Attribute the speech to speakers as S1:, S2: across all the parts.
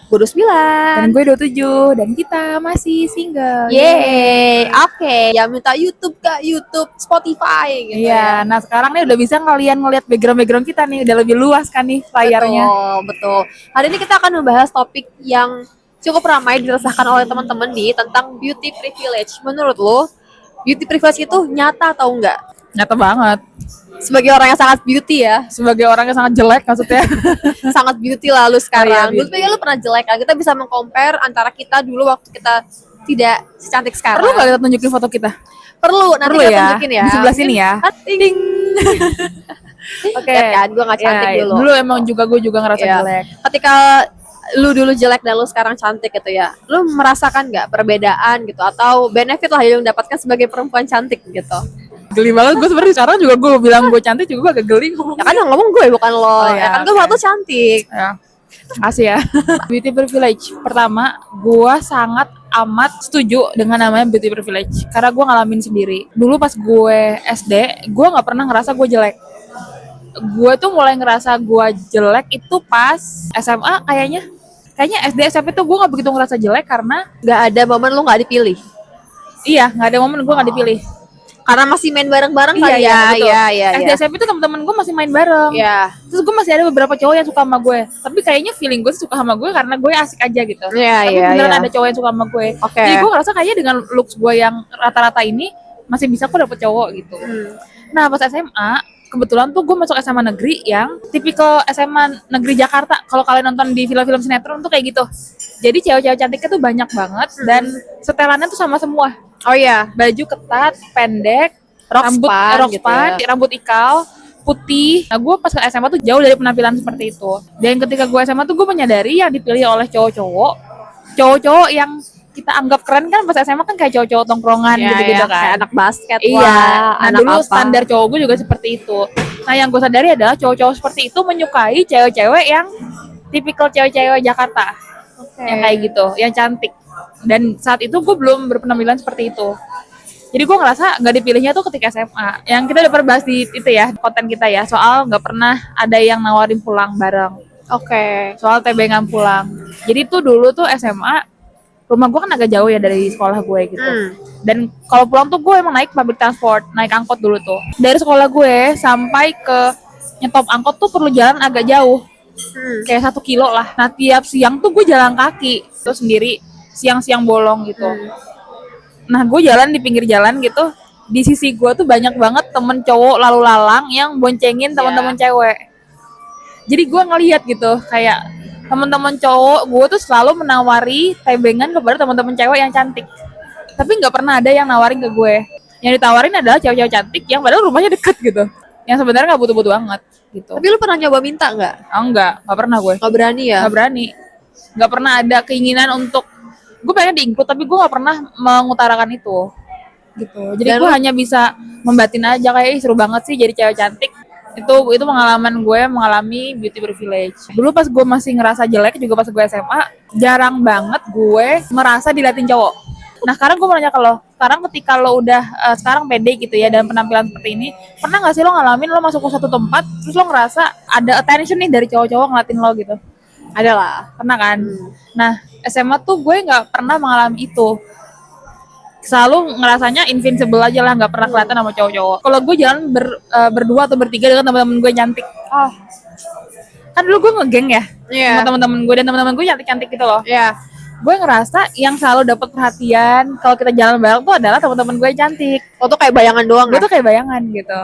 S1: Gue 29.
S2: Dan gue 27 dan kita masih single.
S1: Yeay, oke. Ya minta YouTube Kak, YouTube, Spotify gitu
S2: Iya,
S1: ya.
S2: nah sekarang nih udah bisa kalian ngeliat background kita nih, udah lebih luas kan nih layarnya.
S1: Betul. Hari ini kita akan membahas topik yang cukup ramai diresahkan oleh teman-teman nih tentang beauty privilege. Menurut lo, beauty privilege itu nyata atau enggak?
S2: Nyata banget.
S1: Sebagai orang yang sangat beauty ya,
S2: Sebagai orang yang sangat jelek maksudnya.
S1: sangat beauty lah lu sekarang.
S2: Oh, iya,
S1: Dulu lu pernah jelek kan? Kita bisa meng-compare antara kita dulu waktu kita tidak secantik sekarang.
S2: Perlu nggak kita tunjukin foto kita?
S1: Perlu, nanti
S2: Perlu
S1: kita
S2: ya?
S1: tunjukin ya.
S2: Di sebelah sini ya.
S1: Ding.
S2: Oke.
S1: Lihat kan, gue gak cantik dulu.
S2: Dulu emang gue juga ngerasa
S1: Iya.
S2: jelek.
S1: Ketika lu dulu jelek dan lu sekarang cantik gitu ya, lu merasakan nggak perbedaan gitu atau benefit lah yang dapatkan sebagai perempuan cantik gitu?
S2: Geli banget gue sebenarnya sekarang juga gue bilang gue cantik juga gue agak geli.
S1: Ya kan yang ngomong gue bukan lo.
S2: Oh,
S1: Ya
S2: ya,
S1: kan gue waktu cantik.
S2: Ya. Makasih ya. Beauty privilege. Pertama, gue sangat amat setuju dengan namanya beauty privilege. Karena gue ngalamin sendiri. Dulu pas gue SD, gue gak pernah ngerasa gue jelek. Gue tuh mulai ngerasa gue jelek itu pas SMA kayaknya. Kayaknya SD SMP tuh gue gak begitu ngerasa jelek karena
S1: Nggak ada momen lu nggak dipilih.
S2: iya gak ada momen gue gak dipilih.
S1: Karena masih main bareng-bareng kali ya.
S2: Betul.
S1: Iya.
S2: SD SMP tuh teman-teman gue masih main bareng.
S1: Iya.
S2: Terus gue masih ada beberapa cowok yang suka sama gue. Tapi kayaknya feeling gue suka sama gue karena gue asik aja gitu.
S1: Iya,
S2: Tapi
S1: iya,
S2: beneran
S1: iya.
S2: ada cowok yang suka sama gue.
S1: Oke.
S2: Jadi gue ngerasa kayaknya dengan looks gue yang rata-rata ini masih bisa kok dapet cowok gitu. Nah pas SMA, kebetulan tuh gue masuk SMA negeri yang tipikal SMA negeri Jakarta. Kalau kalian nonton di film-film sinetron tuh kayak gitu. Jadi cewek-cewek cantiknya tuh banyak banget dan setelannya tuh sama semua.
S1: Oh iya.
S2: Baju ketat, pendek, rambut
S1: Gitu ya.
S2: rambut ikal, putih. Nah, gue pas ke SMA tuh jauh dari penampilan seperti itu. Dan ketika gue SMA tuh gue menyadari yang dipilih oleh cowok-cowok yang kita anggap keren kan pas SMA kan kayak cowok-cowok tongkrongan gitu-gitu kan.
S1: Kayak anak basket
S2: Iya,
S1: lah,
S2: nah
S1: anak
S2: dulu
S1: apa.
S2: standar cowok gue juga seperti itu. Nah yang gue sadari adalah cowok-cowok seperti itu menyukai cewek-cewek yang tipikal cewek-cewek Jakarta. Yang kayak gitu, yang cantik. Dan saat itu gue belum berpenampilan seperti itu. Jadi gue ngerasa nggak dipilihnya tuh ketika SMA. Yang kita udah pernah bahas di itu ya, konten kita ya, soal nggak pernah ada yang nawarin pulang bareng.
S1: Oke.
S2: Soal tebengan pulang. Jadi tuh dulu tuh SMA, rumah gue kan agak jauh ya dari sekolah gue gitu. Dan kalau pulang tuh gue emang naik public transport, naik angkot dulu tuh. Dari sekolah gue sampai ke nyetop angkot tuh perlu jalan agak jauh. Kayak 1 kilo lah. Nah tiap siang tuh gue jalan kaki tuh sendiri, siang-siang bolong gitu. Nah gue jalan di pinggir jalan gitu, di sisi gue tuh banyak banget temen cowok lalu lalang yang boncengin teman-teman cewek. Jadi gue ngelihat gitu kayak teman-teman cowok gue tuh selalu menawari tebengan kepada teman-teman cewek yang cantik. Tapi nggak pernah ada yang nawarin ke gue. Yang ditawarin adalah cewek-cewek cantik yang padahal rumahnya deket gitu. Yang sebenarnya nggak butuh-butuh banget gitu.
S1: Tapi lu pernah nyoba minta nggak?
S2: Oh, nggak pernah gue.
S1: Nggak berani ya?
S2: Nggak berani. Nggak pernah ada keinginan untuk gue pengen di-include tapi gue nggak pernah mengutarakan itu gitu. Jadi gue hanya bisa membatin aja kayak seru banget sih jadi cewek cantik. Itu pengalaman gue mengalami beauty privilege. Dulu pas gue masih ngerasa jelek juga pas gue SMA, jarang banget gue merasa diliatin cowok. Nah sekarang gue mau nanya ke lo, sekarang ketika lo udah sekarang pede gitu ya dan penampilan seperti ini, pernah nggak sih lo ngalamin lo masuk ke satu tempat terus lo ngerasa ada attention nih dari cowok-cowok ngeliatin lo gitu?
S1: Ada lah.
S2: Pernah kan? Nah SMA tuh gue nggak pernah mengalami itu. Selalu ngerasanya invincible aja lah, nggak pernah kelihatan sama cowok-cowok. Kalau gue jalan berdua atau bertiga dengan teman-teman gue cantik. Kan dulu gue ngegeng ya sama teman-teman gue dan teman-teman gue cantik-cantik gitu loh. Gue ngerasa yang selalu dapat perhatian kalau kita jalan bareng tuh adalah teman-teman gue yang cantik.
S1: Lo tuh kayak bayangan doang.
S2: Gue tuh kayak bayangan gitu.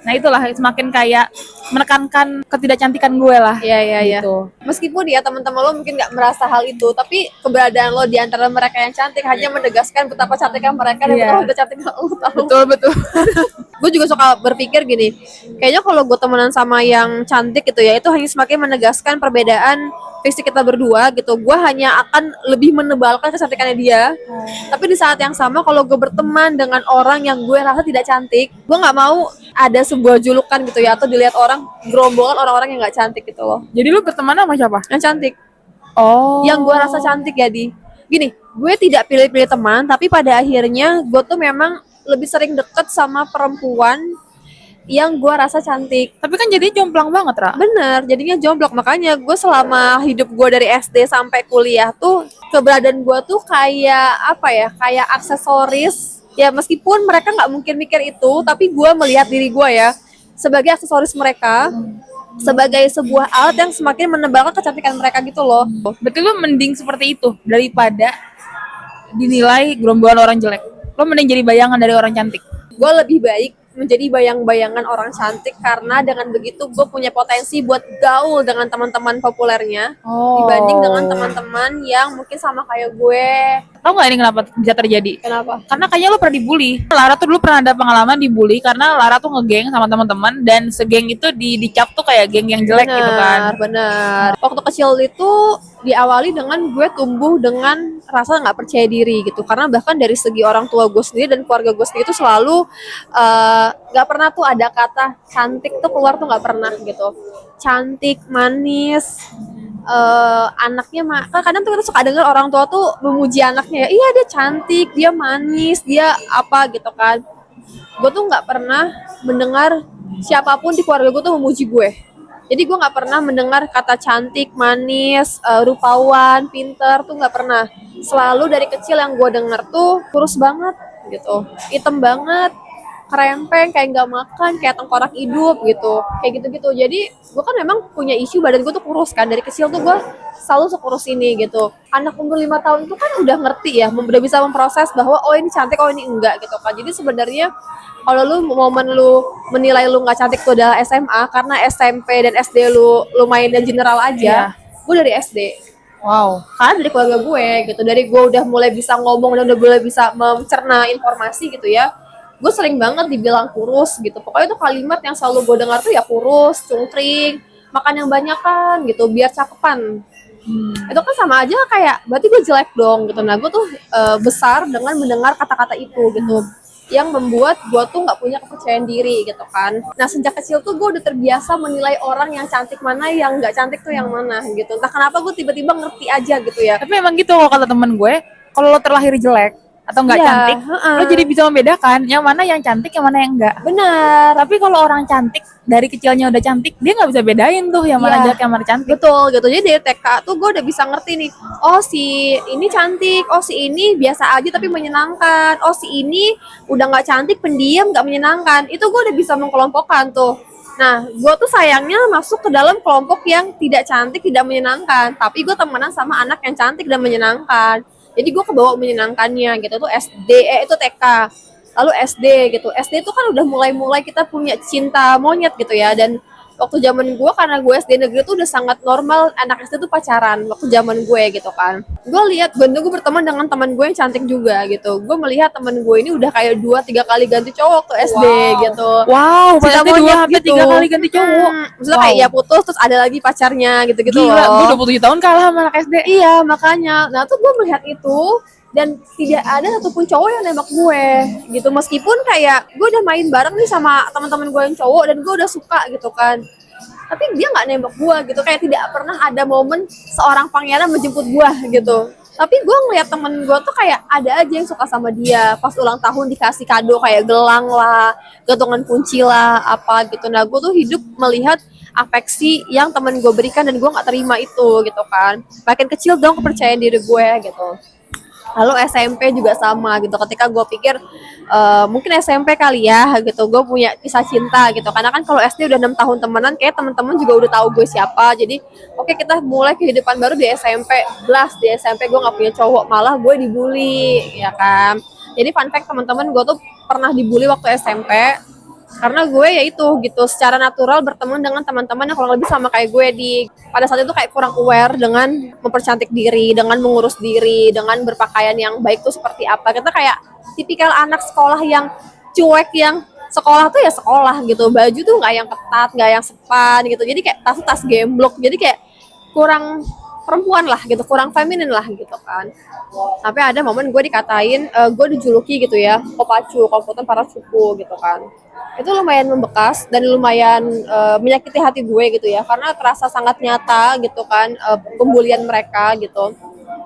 S2: Nah itulah semakin kayak menekankan ketidakcantikan gue lah.
S1: Iya.
S2: Gitu.
S1: Meskipun ya teman-teman lo mungkin nggak merasa hal itu, tapi keberadaan lo di antara mereka yang cantik hanya menegaskan betapa cantiknya mereka dan betapa cantiknya lo tahu.
S2: Betul.
S1: Gue juga suka berpikir gini, kayaknya kalau gue temenan sama yang cantik gitu ya, itu hanya semakin menegaskan perbedaan fisik kita berdua gitu. Gue hanya akan lebih menebalkan kecantikannya dia. Tapi di saat yang sama kalau gue berteman dengan orang yang gue rasa tidak cantik, gue nggak mau ada sebuah julukan gitu ya, atau dilihat orang gerombolan orang-orang yang nggak cantik gitu loh.
S2: Jadi lu berteman sama siapa?
S1: Yang cantik.
S2: Oh.
S1: Yang gue rasa cantik ya gini, gue tidak pilih-pilih teman, tapi pada akhirnya gue tuh memang lebih sering deket sama perempuan yang gue rasa cantik.
S2: Tapi kan jadi jomplang banget, Ra.
S1: Bener, jadinya jomblo. Makanya gue selama hidup gue dari SD sampai kuliah tuh keberadaan gue tuh kayak apa ya, kayak aksesoris. Ya meskipun mereka nggak mungkin mikir itu, tapi gue melihat diri gue ya sebagai aksesoris mereka, sebagai sebuah alat yang semakin menebalkan kecantikan mereka gitu loh.
S2: Berarti lu mending seperti itu daripada dinilai gerombolan orang jelek. Lo mending jadi bayangan dari orang cantik.
S1: Gue lebih baik menjadi bayang-bayangan orang cantik karena dengan begitu gue punya potensi buat gaul dengan teman-teman populernya dibanding dengan teman-teman yang mungkin sama kayak gue.
S2: Tau gak ini kenapa bisa terjadi?
S1: Kenapa?
S2: Karena kayaknya lo pernah dibully. Lara tuh dulu pernah ada pengalaman dibully karena Lara tuh ngegeng sama teman-teman dan segeng itu dicap tuh kayak geng yang jelek gitu kan.
S1: Benar. Waktu kecil itu diawali dengan gue tumbuh dengan rasa nggak percaya diri gitu. Karena bahkan dari segi orang tua gue sendiri dan keluarga gue sendiri itu selalu nggak pernah tuh ada kata cantik tuh keluar tuh nggak pernah gitu. Cantik, manis. Anaknya kan kadang tuh kita suka dengar orang tua tuh memuji anaknya ya, iya dia cantik, dia manis, dia apa gitu kan. Gue tuh nggak pernah mendengar siapapun di keluarga gue tuh memuji gue. Jadi gue nggak pernah mendengar kata cantik, manis, rupawan, pinter tuh nggak pernah. Selalu dari kecil yang gue denger tuh kurus banget gitu, hitam banget, kerempeng, kayak nggak makan, kayak tengkorak hidup gitu, kayak gitu-gitu. Jadi gue kan memang punya isu badan gue tuh kurus kan, dari kecil tuh gue selalu sekurus ini gitu. Anak umur 5 tahun itu kan udah ngerti ya, udah bisa memproses bahwa oh ini cantik, oh ini enggak gitu kan. Jadi sebenarnya kalau lu momen lu menilai lu nggak cantik tuh adalah SMA, karena SMP dan SD lu mainnya general aja. Gue dari SD.
S2: Wow.
S1: Karena dari keluarga gue gitu, dari gue udah mulai bisa ngomong dan udah mulai bisa mencerna informasi gitu ya, gue sering banget dibilang kurus gitu. Pokoknya itu kalimat yang selalu gue dengar tuh ya kurus, cungkring, makan yang banyak kan gitu, biar cakepan. Itu kan sama aja kayak berarti gue jelek dong gitu. Nah gue tuh besar dengan mendengar kata-kata itu gitu, yang membuat gue tuh nggak punya kepercayaan diri gitu kan. Nah sejak kecil tuh gue udah terbiasa menilai orang yang cantik mana, yang nggak cantik tuh yang mana gitu. Entah kenapa gue tiba-tiba ngerti aja gitu ya.
S2: Tapi emang gitu kalau kata temen gue, kalau lo terlahir jelek atau nggak
S1: Iya,
S2: cantik, lo jadi bisa membedakan yang mana yang cantik, yang mana yang enggak.
S1: Benar.
S2: Tapi kalau orang cantik dari kecilnya udah cantik, dia nggak bisa bedain tuh yang mana
S1: Iya.
S2: jelek, yang mana cantik.
S1: Betul gitu. Jadi dari TK tuh gue udah bisa ngerti nih. Oh si ini cantik, oh si ini biasa aja tapi menyenangkan. Oh si ini udah nggak cantik, pendiam, nggak menyenangkan. Itu gue udah bisa mengkelompokkan tuh. Nah, gue tuh sayangnya masuk ke dalam kelompok yang tidak cantik, tidak menyenangkan. Tapi gue temenan sama anak yang cantik dan menyenangkan. Jadi gue kebawa menyenangkannya gitu. Itu SD, itu TK. Lalu SD gitu. SD itu kan udah mulai-mulai kita punya cinta monyet gitu ya. Dan waktu zaman gue, karena gue SD negeri tuh udah sangat normal anak SD tuh pacaran waktu zaman gue gitu kan. Gue lihat gue berteman dengan teman gue yang cantik juga gitu. Gue melihat teman gue ini udah kayak 2-3 kali ganti cowok tuh SD gitu.
S2: Wow,
S1: Cinta
S2: berarti
S1: monyet
S2: 2-3 kali ganti cowok.
S1: Maksudnya kayak ya putus terus ada lagi pacarnya gitu-gitu
S2: Gila,
S1: loh.
S2: gue 27 tahun kalah sama anak SD.
S1: Iya makanya. Nah tuh gue melihat itu dan tidak ada satupun cowok yang nembak gue gitu, meskipun kayak gue udah main bareng nih sama teman-teman gue yang cowok dan gue udah suka gitu kan, tapi dia nggak nembak gue gitu, kayak tidak pernah ada momen seorang pangeran menjemput gue gitu. Tapi gue ngeliat temen gue tuh kayak ada aja yang suka sama dia, pas ulang tahun dikasih kado kayak gelang lah, gantungan kunci lah, apa gitu. Nah gue tuh hidup melihat afeksi yang temen gue berikan dan gue nggak terima itu gitu kan. Makin kecil dong kepercayaan diri gue gitu. Lalu SMP juga sama gitu, ketika gue pikir mungkin SMP kali ya gitu, gue punya kisah cinta gitu, karena kan kalau SD udah 6 tahun temenan, kayak teman-teman juga udah tahu gue siapa. Jadi oke, kita mulai kehidupan baru di SMP. Di SMP gue nggak punya cowok, malah gue dibully ya kan. Jadi fun fact teman-teman, gue tuh pernah dibully waktu SMP karena gue ya itu gitu, secara natural berteman dengan teman-teman yang kurang lebih sama kayak gue pada saat itu kayak kurang aware dengan mempercantik diri, dengan mengurus diri, dengan berpakaian yang baik tuh seperti apa. Kita kayak tipikal anak sekolah yang cuek, yang sekolah tuh ya sekolah gitu, baju tuh nggak yang ketat, nggak yang sepan gitu, jadi kayak tas gemblok, jadi kayak kurang perempuan lah gitu, kurang feminin lah gitu kan. Sampai ada momen gue dikatain, gue dijuluki gitu ya, kopacu, komputer para suku gitu kan. Itu lumayan membekas dan lumayan menyakiti hati gue gitu ya, karena terasa sangat nyata gitu kan, pembulian mereka gitu.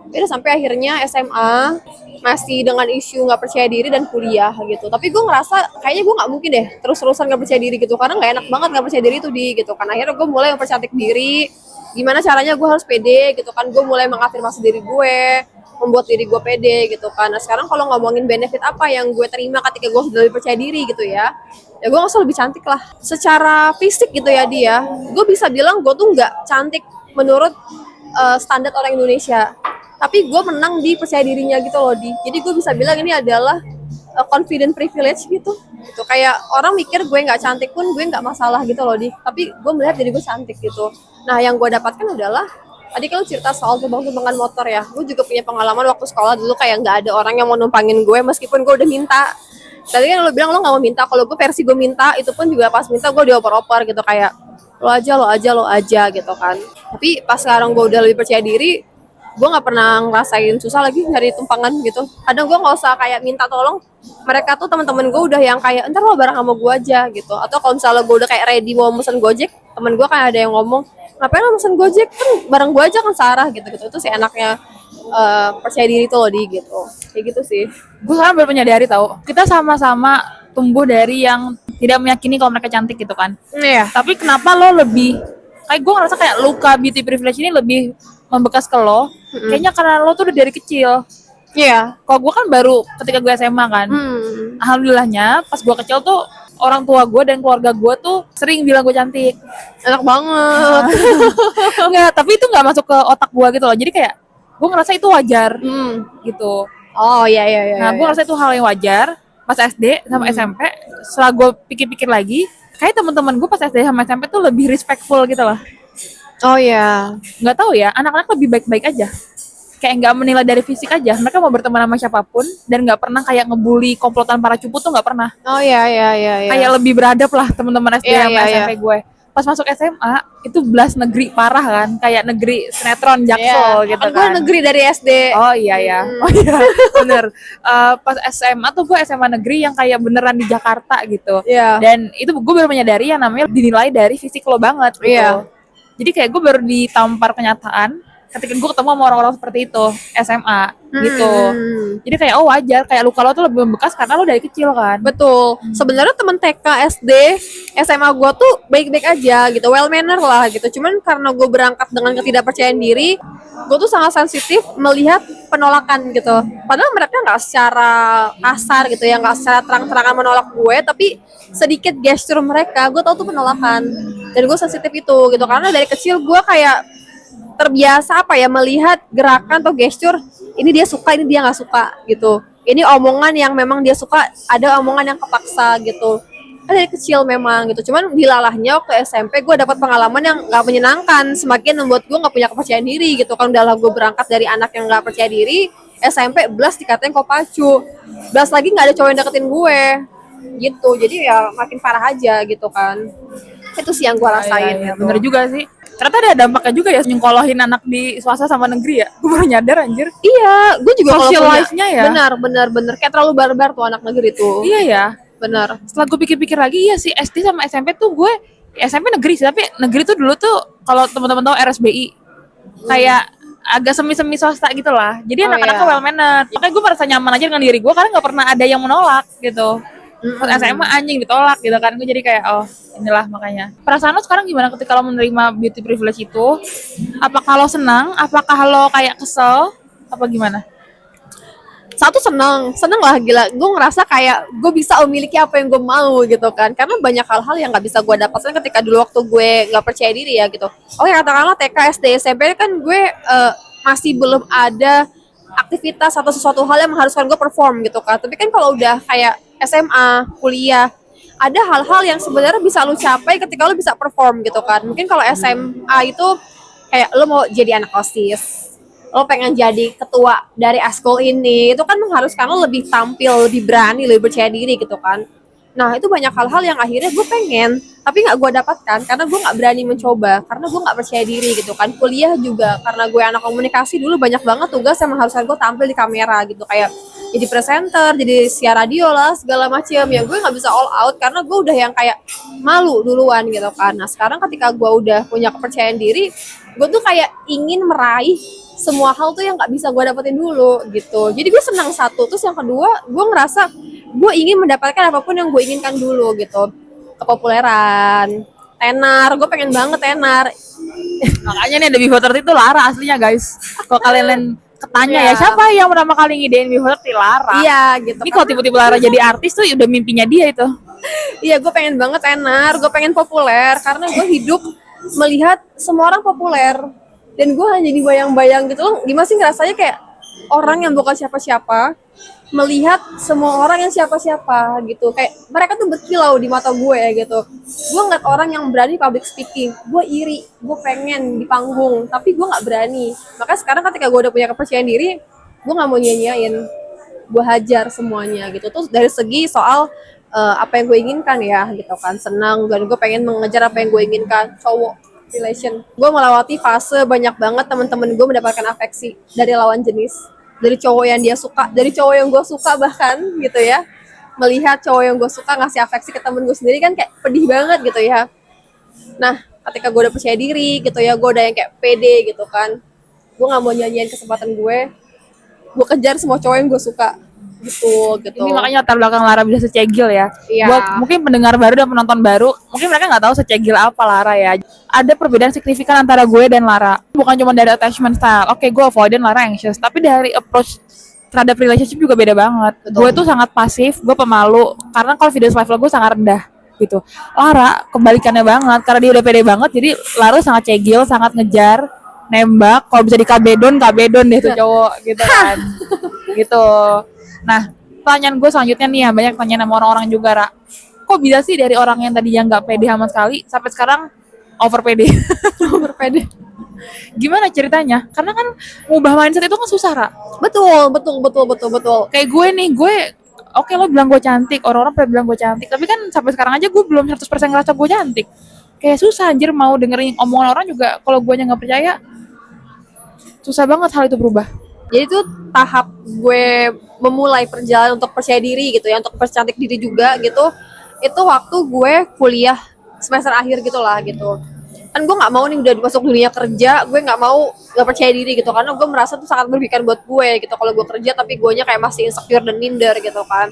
S1: Udah sampai akhirnya SMA masih dengan isu nggak percaya diri dan kuliah gitu. Tapi gue ngerasa kayaknya gue nggak mungkin deh terus-terusan nggak percaya diri gitu, karena nggak enak banget nggak percaya diri itu di gitu kan. Akhirnya gue mulai mempercantik diri. Gimana caranya gue harus pede gitu kan? Gue mulai mengafirmasi diri gue, membuat diri gue pede gitu kan. Nah sekarang kalau ngomongin benefit apa yang gue terima ketika gue sudah lebih percaya diri gitu ya gue nggak usah lebih cantik lah. Secara fisik gitu ya dia, gue bisa bilang gue tuh nggak cantik menurut standar orang Indonesia. Tapi gue menang di percaya dirinya gitu loh di. Jadi gue bisa bilang ini adalah confident privilege gitu. Gitu kayak orang mikir gue nggak cantik pun gue nggak masalah gitu loh di. Tapi gue melihat diri gue cantik gitu. Nah yang gue dapatkan adalah tadi kan lu cerita soal tumbangan motor ya. Gue juga punya pengalaman waktu sekolah dulu kayak nggak ada orang yang mau numpangin gue meskipun gue udah minta. Tadi kan lo bilang lo nggak mau minta, kalau gue versi gue minta itu pun juga pas minta gue dioper-oper gitu kayak lo aja gitu kan. Tapi pas sekarang gue udah lebih percaya diri, gue nggak pernah ngerasain susah lagi nyari tumpangan gitu. Kadang gue nggak usah kayak minta tolong, mereka tuh teman-teman gue udah yang kayak entar lo bareng sama gue aja gitu. Atau kalau misalnya gue udah kayak ready mau mesen Gojek, temen gue kayak ada yang ngomong ngapain lo mesen Gojek kan bareng gue aja kan Sarah gitu. Itu sih enaknya percaya diri tuh lo di gitu. Kayak gitu sih.
S2: Gue sekarang baru menyadari tahu kita sama-sama tumbuh dari yang tidak meyakini kalau mereka cantik gitu kan.
S1: Iya.
S2: Tapi kenapa lo lebih kayak gue ngerasa kayak luka beauty privilege ini lebih membekas ke lo? Kayaknya karena lo tuh udah dari kecil.
S1: Iya.
S2: Kalau gue kan baru ketika gue SMA kan. Alhamdulillahnya pas gue kecil tuh orang tua gue dan keluarga gue tuh sering bilang gue cantik.
S1: Enak banget.
S2: Enggak, tapi itu nggak masuk ke otak gue gitu loh. Jadi kayak gue ngerasa itu wajar gitu.
S1: Oh iya.
S2: Nah, gue ngerasa itu hal yang wajar pas SD sama SMP. Setelah gue pikir-pikir lagi, kayak teman-teman gue pas SD sama SMP tuh lebih respectful gitu loh.
S1: Oh iya.
S2: Nggak tahu ya, anak-anak lebih baik-baik aja. Kayak nggak menilai dari fisik aja. Mereka mau berteman sama siapapun dan nggak pernah kayak ngebully komplotan para cupu tuh nggak pernah.
S1: Oh iya.
S2: Kayak lebih beradab lah teman-teman SD
S1: Iya,
S2: sama
S1: iya,
S2: SMP gue. Pas masuk SMA itu belas negeri parah kan, kayak negeri sinetron Jaksel gitu
S1: Gue
S2: kan.
S1: negeri dari SD.
S2: Oh iya ya, oh iya bener. Pas SMA tuh gue SMA negeri yang kayak beneran di Jakarta gitu.
S1: Iya.
S2: Dan itu gue baru menyadari yang namanya dinilai dari fisik lo banget gitu.
S1: Iya.
S2: Jadi kayak gue baru ditampar kenyataan ketika gue ketemu sama orang-orang seperti itu SMA gitu. Jadi kayak oh wajar, kayak luka lo tuh lebih membekas karena lo dari kecil kan.
S1: Betul. Sebenarnya temen TK, SD, SMA gue tuh baik-baik aja gitu, well manner lah gitu. Cuman karena gue berangkat dengan ketidakpercayaan diri, gue tuh sangat sensitif melihat penolakan gitu. Padahal mereka nggak secara kasar gitu ya, nggak secara terang-terangan menolak gue, tapi sedikit gesture mereka, gue tau tuh penolakan. Dan gue sensitif itu gitu, karena dari kecil gue kayak terbiasa apa ya melihat gerakan atau gesture ini dia suka ini dia nggak suka gitu, ini omongan yang memang dia suka, ada omongan yang kepaksa gitu kan dari kecil memang gitu. Cuman dilalahnya waktu SMP gue dapat pengalaman yang nggak menyenangkan, semakin membuat gue nggak punya kepercayaan diri gitu kan. Udah lah gue berangkat dari anak yang nggak percaya diri, SMP belas dikatain kopacu, belas lagi nggak ada cowok yang deketin gue gitu, jadi ya makin parah aja gitu kan. Itu sih yang gue rasain.
S2: Iya,
S1: gitu.
S2: bener juga sih. Ternyata ada dampaknya juga ya nyengkolohin anak di swasta sama negeri ya. Gue baru nyadar anjir.
S1: Iya, gue juga
S2: Social
S1: kalau
S2: life-nya ya.
S1: Benar kayak terlalu barbar tuh anak negeri tuh.
S2: Iya ya.
S1: Benar.
S2: Setelah gue pikir-pikir lagi, iya sih SD sama SMP tuh gue SMP negeri sih, tapi negeri tuh dulu tuh kalau teman-teman tahu RSBI kayak agak semi-semi swasta gitu lah. Jadi anak-anaknya well mannered. Makanya gue merasa nyaman aja dengan diri gue karena nggak pernah ada yang menolak gitu. Pas SMA anjing ditolak gitu kan, gue jadi kayak oh inilah makanya. Perasaan lo sekarang gimana ketika lo menerima beauty privilege itu? Apakah lo senang? Apakah lo kayak kesel? Apa gimana?
S1: Satu seneng lah gila. Gue ngerasa kayak gue bisa memiliki apa yang gue mau gitu kan. Karena banyak hal-hal yang nggak bisa gue dapatkan ketika dulu waktu gue nggak percaya diri ya gitu. Oke katakanlah TK, SD, SMP kan gue masih belum ada aktivitas atau sesuatu hal yang mengharuskan gue perform gitu kan. Tapi kan kalau udah kayak SMA, kuliah, ada hal-hal yang sebenarnya bisa lu capai ketika lu bisa perform gitu kan. Mungkin kalau SMA itu kayak lu mau jadi anak OSIS, lo pengen jadi ketua dari eskul ini, itu kan mengharuskan lo lebih tampil, lebih berani, lebih percaya diri gitu kan. Nah itu banyak hal-hal yang akhirnya gue pengen, tapi nggak gue dapatkan karena gue nggak berani mencoba, karena gue nggak percaya diri gitu kan. Kuliah juga karena gue anak komunikasi dulu banyak banget tugas yang mengharuskan gue tampil di kamera gitu, kayak jadi presenter, jadi siar radio lah segala macem. Ya gue nggak bisa all out karena gue udah yang kayak malu duluan gitu kan. Nah sekarang ketika gue udah punya kepercayaan diri, gue tuh kayak ingin meraih semua hal tuh yang nggak bisa gue dapetin dulu gitu. Jadi gue senang satu, terus yang kedua gue ngerasa gue ingin mendapatkan apapun yang gue inginkan dulu gitu. Kepopuleran, tenar, gue pengen banget tenar.
S2: Makanya nih ada Before 30 itu Lara aslinya guys. Kalau kalian ketanya ya
S1: Iya.
S2: siapa yang pertama kali ngidein Before 30 Lara.
S1: Iya gitu.
S2: Ini kalau tiba-tiba Lara jadi artis tuh udah mimpinya dia itu.
S1: Iya, gue pengen banget tenar, gue pengen populer karena gue hidup melihat semua orang populer dan gue hanya dibayang-bayang gitu loh. Gimana sih ngerasanya kayak orang yang bukan siapa-siapa melihat semua orang yang siapa-siapa gitu. Kayak mereka tuh berkilau di mata gue gitu. Gue ngeliat orang yang berani public speaking, gue iri, gue pengen di panggung, tapi gue nggak berani. Makanya sekarang ketika gue udah punya kepercayaan diri, gue nggak mau nyanyiin, gue hajar semuanya gitu. Terus dari segi soal apa yang gue inginkan ya gitu kan, senang dan gue pengen mengejar apa yang gue inginkan. Cowok relation, gue melewati fase banyak banget teman-teman gue mendapatkan afeksi dari lawan jenis, dari cowok yang dia suka, dari cowok yang gue suka bahkan gitu ya. Melihat cowok yang gue suka ngasih afeksi ke temen gue sendiri kan kayak pedih banget gitu ya. Nah ketika gue udah percaya diri gitu ya, gue udah yang kayak pede gitu kan, gue nggak mau nyanyiin kesempatan gue kejar semua cowok yang gue suka gitu.
S2: Ini makanya latar belakang Lara bisa secegil ya.
S1: Iya.
S2: Buat mungkin pendengar baru dan penonton baru, mungkin mereka nggak tahu secegil apa Lara ya. Ada perbedaan signifikan antara gue dan Lara. Bukan cuma dari attachment style. Oke, gue avoidant, Lara anxious. Tapi dari approach terhadap relationship juga beda banget.
S1: Betul.
S2: Gue tuh sangat pasif, gue pemalu. Karena confidence level gue sangat rendah gitu. Lara kebalikannya banget. Karena dia udah pede banget, jadi Lara sangat cegil, sangat ngejar, nembak. Kalau bisa di kabedon deh tuh cowok gitu kan. Gitu. Nah, pertanyaan gue selanjutnya nih ya, banyak pertanyaan sama orang-orang juga, Ra. Kok bisa sih dari orang yang tadi yang nggak pede sama sekali, sampai sekarang over pede?
S1: Over pede.
S2: Gimana ceritanya? Karena kan ngubah mindset itu kan susah, Ra.
S1: Betul.
S2: Kayak gue nih, oke lo bilang gue cantik, orang-orang pada bilang gue cantik, tapi kan sampai sekarang aja gue belum 100% ngerasa gue cantik. Kayak susah anjir mau dengerin omongan orang juga, kalau gue nggak percaya, susah banget hal itu berubah.
S1: Jadi itu tahap gue memulai perjalanan untuk percaya diri gitu ya, untuk percantik diri juga gitu. Itu waktu gue kuliah semester akhir gitulah gitu. Kan gue nggak mau nih udah masuk dunia kerja, gue nggak percaya diri gitu karena gue merasa tuh sangat merugikan buat gue gitu kalau gue kerja tapi guenya kayak masih insecure dan minder gitu kan.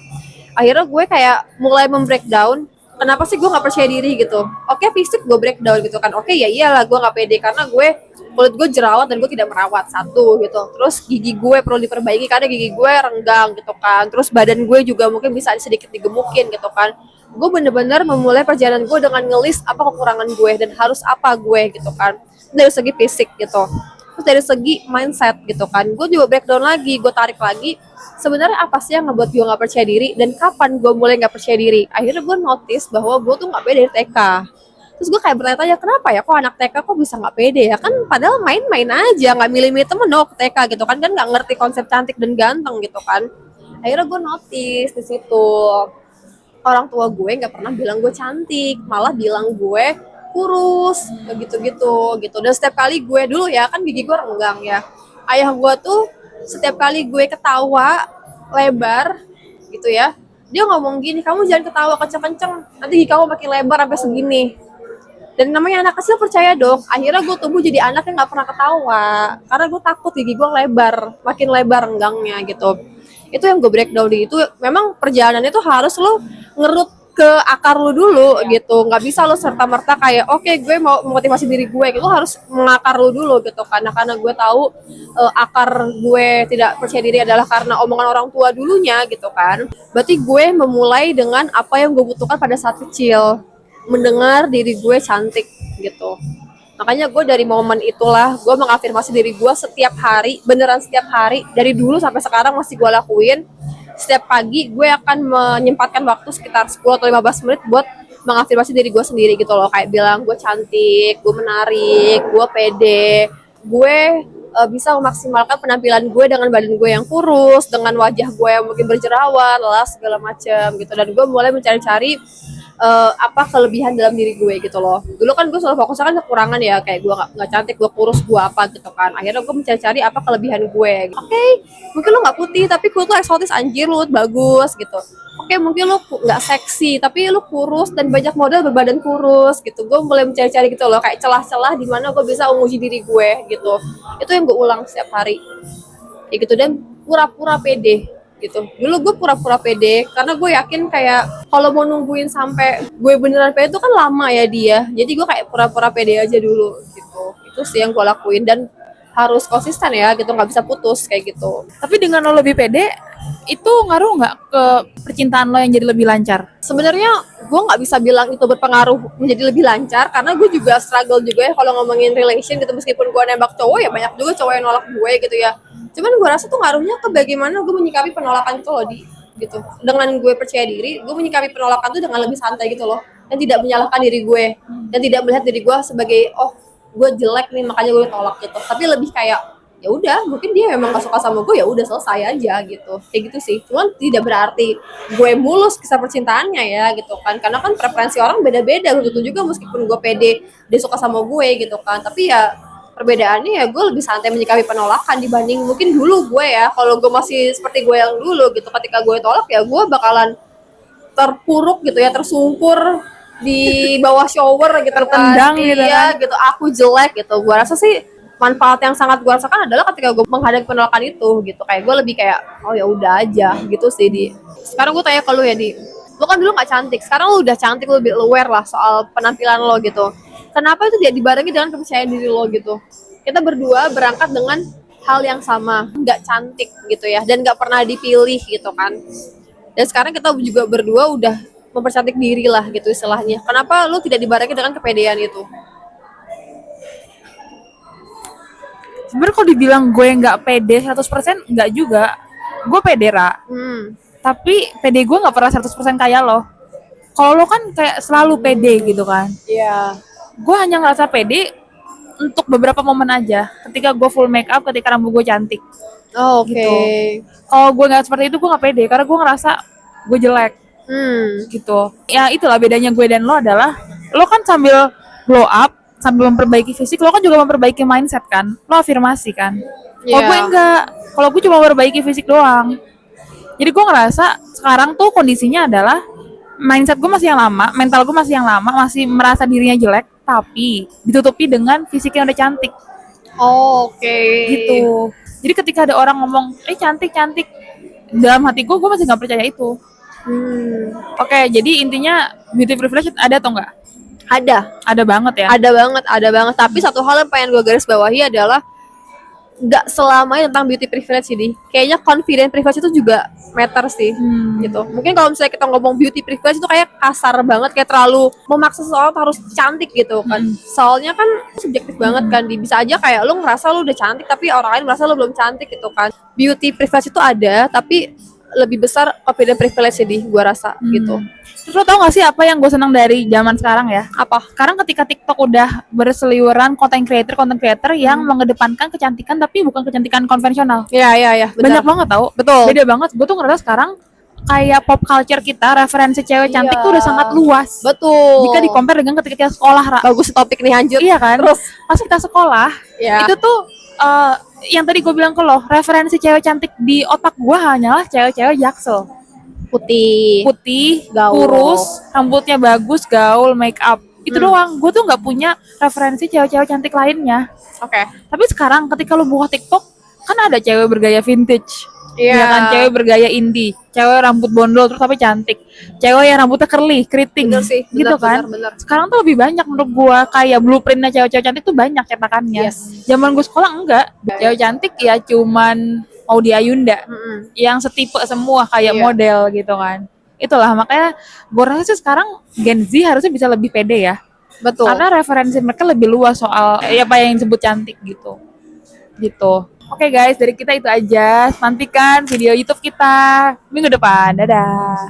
S1: Akhirnya gue kayak mulai membreakdown. Kenapa sih gue nggak percaya diri gitu? Oke, fisik gue breakdown gitu kan. Oke, ya iyalah gue nggak pede karena kulit gue jerawat dan gue tidak merawat satu gitu. Terus gigi gue perlu diperbaiki karena gigi gue renggang gitu kan. Terus badan gue juga mungkin bisa sedikit digemukin gitu kan. Gue bener-bener memulai perjalanan gue dengan ngelis apa kekurangan gue dan harus apa gue gitu kan. Dari segi fisik gitu. Terus dari segi mindset gitu kan. Gue juga breakdown lagi, gue tarik lagi. Sebenarnya apa sih yang ngebuat gue nggak percaya diri dan kapan gue mulai nggak percaya diri? Akhirnya gue notice bahwa gue tuh nggak pede dari TK. Terus gue kayak bertanya-tanya kenapa ya kok anak TK kok bisa nggak pede ya, kan padahal main-main aja, nggak milih-milih temen dong ke TK gitu kan nggak ngerti konsep cantik dan ganteng gitu kan. Akhirnya gue notice di situ orang tua gue nggak pernah bilang gue cantik, malah bilang gue kurus gitu dan setiap kali gue dulu ya kan gigi gue renggang ya, ayah gue tuh setiap kali gue ketawa lebar gitu ya, dia ngomong gini, kamu jangan ketawa kenceng-kenceng nanti gigi kamu makin lebar sampai segini. Dan namanya anak kecil percaya dong. Akhirnya gue tumbuh jadi anak yang nggak pernah ketawa karena gue takut gigi gue lebar, makin lebar renggangnya gitu. Itu yang gue breakdown di itu. Memang perjalanan itu harus lo ngerut ke akar lo dulu gitu. Nggak bisa lo serta-merta kayak oke, gue mau memotivasi diri gue gitu. Lo harus mengakar lo dulu gitu. Karena gue tahu akar gue tidak percaya diri adalah karena omongan orang tua dulunya gitu kan. Berarti gue memulai dengan apa yang gue butuhkan pada saat kecil, mendengar diri gue cantik gitu. Makanya gue dari momen itulah gue mengafirmasi diri gue setiap hari, beneran setiap hari dari dulu sampai sekarang masih gue lakuin. Setiap pagi gue akan menyempatkan waktu sekitar 10 atau 15 menit buat mengafirmasi diri gue sendiri gitu loh, kayak bilang gue cantik, gue menarik, gue pede, gue bisa memaksimalkan penampilan gue dengan badan gue yang kurus, dengan wajah gue yang mungkin berjerawat, lah segala macam gitu. Dan gue mulai mencari-cari apa kelebihan dalam diri gue gitu loh. Dulu kan gue selalu fokusnya kan kekurangan ya, kayak gue nggak cantik, gue kurus, gue apa gitu kan. Akhirnya gue mencari-cari apa kelebihan gue. Oke, mungkin lu nggak putih tapi kulit lu eksotis, anjir lu bagus gitu. Oke, mungkin lu nggak seksi tapi lu kurus dan banyak model berbadan kurus gitu. Gue mulai mencari-cari gitu loh, kayak celah-celah di mana gue bisa menguji diri gue gitu. Itu yang gue ulang setiap hari. Ya gitu, dan pura-pura pede gitu. Dulu gue pura-pura pede karena gue yakin kayak kalau mau nungguin sampai gue beneran pede itu kan lama ya dia. Jadi gue kayak pura-pura pede aja dulu gitu. Itu sih yang gue lakuin, dan harus konsisten ya gitu, nggak bisa putus kayak gitu.
S2: Tapi dengan lo lebih pede, itu ngaruh nggak ke percintaan lo yang jadi lebih lancar?
S1: Sebenarnya gue nggak bisa bilang itu berpengaruh menjadi lebih lancar, karena gue juga struggle juga ya kalau ngomongin relation gitu. Meskipun gue nembak cowok ya banyak juga cowok yang nolak gue gitu ya. Cuman gue rasa tuh ngaruhnya ke bagaimana gue menyikapi penolakan itu loh, di gitu. Dengan gue percaya diri, gue menyikapi penolakan itu dengan lebih santai gitu loh, dan tidak menyalahkan diri gue, dan tidak melihat diri gue sebagai oh gue jelek nih makanya gue tolak gitu. Tapi lebih kayak ya udah, mungkin dia memang gak suka sama gue, ya udah selesai aja gitu, kayak gitu sih. Cuman tidak berarti gue mulus kisah percintaannya ya gitu kan, karena kan preferensi orang beda-beda gitu juga. Meskipun gue pede dia suka sama gue gitu kan, tapi ya perbedaannya ya gue lebih santai menyikapi penolakan dibanding mungkin dulu gue ya. Kalau gue masih seperti gue yang dulu gitu, ketika gue tolak ya gue bakalan terpuruk gitu ya, tersungkur di bawah shower gitu,
S2: Tertendang
S1: kan.
S2: gitu
S1: Iya
S2: kan.
S1: gitu, aku jelek gitu. Gue rasa sih manfaat yang sangat gue rasakan adalah ketika gue menghadapi penolakan itu gitu. Kayak gue lebih kayak oh ya udah aja gitu sih, Di. Sekarang gue tanya ke lu ya, Di. Lu kan dulu gak cantik, sekarang lu udah cantik, lu lebih aware lah soal penampilan lo gitu. Kenapa itu tidak dibarengi dengan kepercayaan diri lo gitu? Kita berdua berangkat dengan hal yang sama, nggak cantik gitu ya, dan nggak pernah dipilih gitu kan. Dan sekarang kita juga berdua udah mempercantik diri lah gitu istilahnya. Kenapa lu tidak dibarengi dengan kepedean itu?
S2: Sebenarnya kalau dibilang gue nggak pede 100% nggak juga. Gue pede, Ra. Tapi pede gue nggak pernah 100% kayak lo. Kalau lo kan kayak selalu pede gitu kan.
S1: Iya.
S2: Gue hanya ngerasa pede untuk beberapa momen aja. Ketika gue full make up, ketika rambut gue cantik.
S1: Oh, oke.
S2: Gitu. Kalau gue nggak seperti itu, gue nggak pede. Karena gue ngerasa gue jelek gitu. Ya itulah bedanya gue dan lo adalah lo kan sambil glow up, sambil memperbaiki fisik, lo kan juga memperbaiki mindset kan. Lo afirmasi kan. Kalau gue enggak. Kalau gue cuma memperbaiki fisik doang. Jadi gue ngerasa sekarang tuh kondisinya adalah mindset gue masih yang lama, mental gue masih yang lama, masih merasa dirinya jelek, tapi ditutupi dengan fisik yang udah cantik.
S1: Oh, oke.
S2: Gitu. Jadi ketika ada orang ngomong, cantik, dalam hati gue masih nggak percaya itu. Oke, jadi intinya beauty privilege ada atau enggak?
S1: Ada
S2: banget ya.
S1: ada banget. Tapi satu hal yang pengen gue garis bawahi adalah nggak selamanya tentang beauty privilege sih. Kayaknya confident privilege itu juga matter sih gitu. Mungkin kalau misalnya kita ngomong beauty privilege itu kayak kasar banget, kayak terlalu memaksa seseorang harus cantik gitu kan. Soalnya kan subjektif banget kan. Bisa aja kayak lu ngerasa lu udah cantik tapi orang lain merasa lu belum cantik gitu kan. Beauty privilege itu ada, tapi lebih besar confident privilege sih, gua rasa gitu.
S2: Terus lo tau gak sih apa yang gue senang dari zaman sekarang ya?
S1: Apa?
S2: Sekarang ketika TikTok udah berseliweran content creator yang mengedepankan kecantikan tapi bukan kecantikan konvensional.
S1: Iya,
S2: Banyak banget tau.
S1: Betul.
S2: Beda banget. Gue tuh ngerasa sekarang kayak pop culture kita, referensi cewek cantik tuh udah sangat luas.
S1: Betul.
S2: Jika di-compare dengan ketika kita sekolah, Ra.
S1: Bagus topik nih, anjir.
S2: Iya kan?
S1: Terus
S2: pas kita sekolah, itu tuh yang tadi gue bilang ke lo, referensi cewek cantik di otak gue hanyalah cewek-cewek Jaksel. Putih,
S1: gaul,
S2: kurus, rambutnya bagus, gaul, make up. Itu doang. Gue tuh nggak punya referensi cewek-cewek cantik lainnya.
S1: Oke.
S2: Tapi sekarang ketika lo buka TikTok, kan ada cewek bergaya vintage.
S1: Iya.
S2: Ya kan, cewek bergaya indie, cewek rambut bondol terus tapi cantik, cewek yang rambutnya curly, keriting,
S1: Bener sih,
S2: gitu kan.
S1: bener.
S2: Sekarang tuh lebih banyak menurut gua, kayak blueprintnya cewek-cewek cantik tuh banyak cetakannya. Zaman gue sekolah enggak, cewek cantik ya cuman Maudy Ayunda, yang setipe semua kayak model gitu kan. Itulah makanya gue rasa sih sekarang Gen Z harusnya bisa lebih pede ya.
S1: Betul.
S2: Karena referensi mereka lebih luas soal apa yang disebut cantik gitu. Oke guys, dari kita itu aja. Nantikan video YouTube kita minggu depan. Dadah.